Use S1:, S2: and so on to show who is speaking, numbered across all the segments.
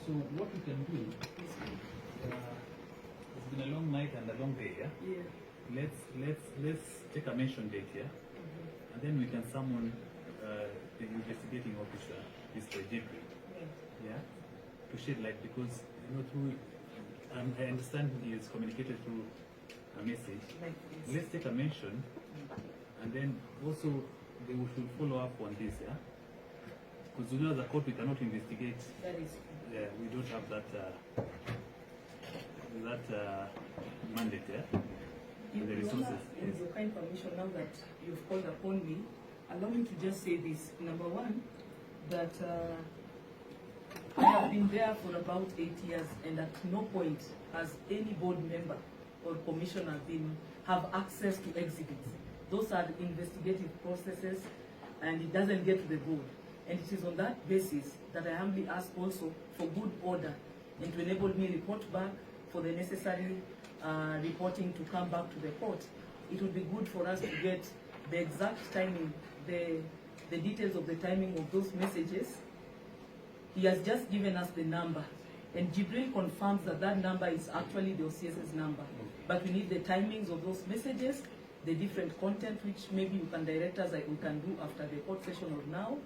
S1: So what we can do, it's been a long night and a long day, yeah?
S2: Yeah.
S1: Let's take a mention date here, and then we can summon the investigating officer, Mr. Jibril, yeah, to shed light, because through I understand he is communicated through a message. Let's take a mention, and then also they should follow up on this, yeah. Because as a court we cannot investigate.
S2: That is.
S1: Yeah, we don't have that mandate, yeah. The resources.
S2: With your kind permission, now that you've called upon me, allow me to just say this. Number one, that I have been there for about 8 years, and at no point has any board member or commissioner have access to exhibits. Those are the investigative processes, and it doesn't get to the board. And it is on that basis that I humbly ask also for good order and to enable me report back for the necessary reporting to come back to the court. It would be good for us to get the exact timing, the details of the timing of those messages. He has just given us the number, and Jibril confirms that that number is actually the OCS's number. But we need the timings of those messages, the different content, which maybe you can direct us, like we can do after the court session or now.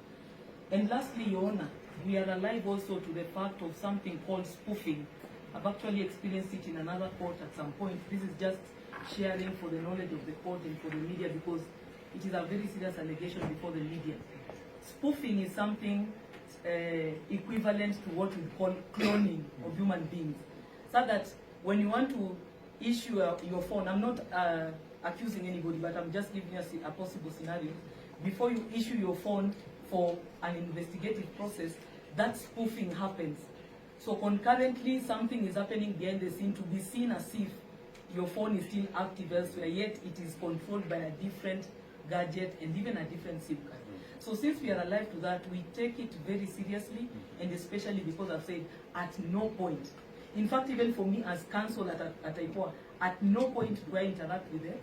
S2: And lastly, Your Honor, we are alive also to the fact of something called spoofing. I've actually experienced it in another court at some point. This is just sharing for the knowledge of the court and for the media, because it is a very serious allegation before the media. Spoofing is something equivalent to what we call cloning of human beings. So that when you want to issue your phone, I'm not accusing anybody, but I'm just giving us a possible scenario. Before you issue your phone for an investigative process, that spoofing happens. So concurrently, something is happening behind the scene to be seen as if your phone is still active elsewhere, yet it is controlled by a different gadget and even a different SIM card. So since we are alive to that, we take it very seriously, and especially because I've said at no point. In fact, even for me as counsel at Ipoa, at no point do I interact with the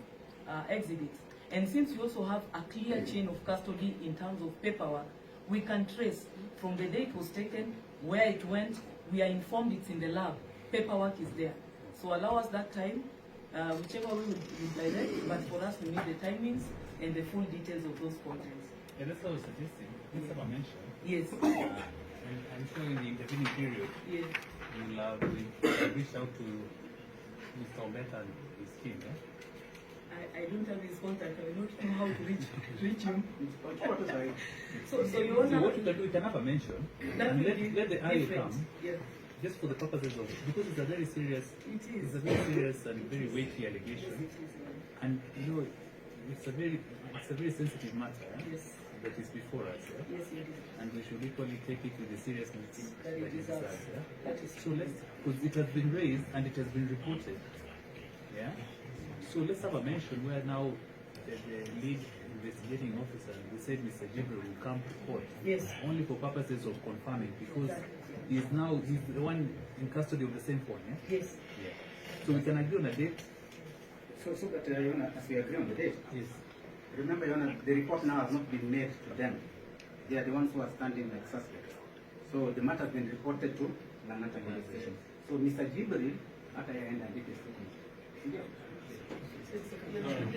S2: exhibits. And since we also have a clear chain of custody in terms of paperwork, we can trace from the day it was taken, where it went. We are informed it's in the lab. Paperwork is there. So allow us that time, whichever way we direct, but for us we need the timings and the full details of those contents.
S1: Yeah, that's what I was suggesting. Let's have a mention.
S2: Yes.
S1: I'm sure in the intervening period,
S2: Yes.
S1: you'll have reached out to Mr. Obeta and his team, yeah?
S2: I don't have his contact. I don't know how to reach him. So Your Honor,
S1: what we can have a mention, and let the IO come,
S2: yeah,
S1: just for the purposes of, because it's a very serious, it's a very serious and very weighty allegation, and it's a very sensitive matter.
S2: Yes.
S1: That is before us, yeah?
S2: Yes, it is.
S1: And we should equally take it with the seriousness
S2: That it deserves.
S1: yeah?
S2: That is
S1: So because it has been raised and it has been reported, yeah? So let's have a mention where now the lead investigating officer, we said Mr. Jibril will come to court.
S2: Yes.
S1: Only for purposes of confirming, because he's the one in custody of the same phone, yeah?
S2: Yes.
S1: Yeah. So we can agree on a date.
S3: So that, Your Honor, as we agree on the date,
S1: Yes.
S3: remember, Your Honor, the report now has not been made to them. They are the ones who are standing like suspects. So the matter has been reported to Langata police station. So Mr. Jibril, at the end, and did the statement. Yeah.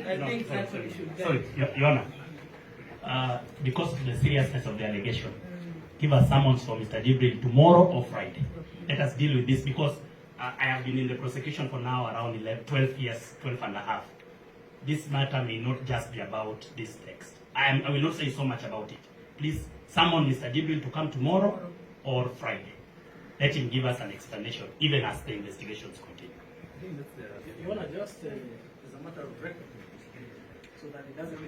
S2: I think that's what we should get.
S4: Sorry, Your Honor. Because of the seriousness of the allegation, give us summons for Mr. Jibril tomorrow or Friday. Let us deal with this, because I have been in the prosecution for now around 12 years, 12 and a half. This matter may not just be about this text. I will not say so much about it. Please summon Mr. Jibril to come tomorrow or Friday. Let him give us an explanation, even as the investigations continue.
S1: I think that's
S5: You want to just, as a matter of record, so that it doesn't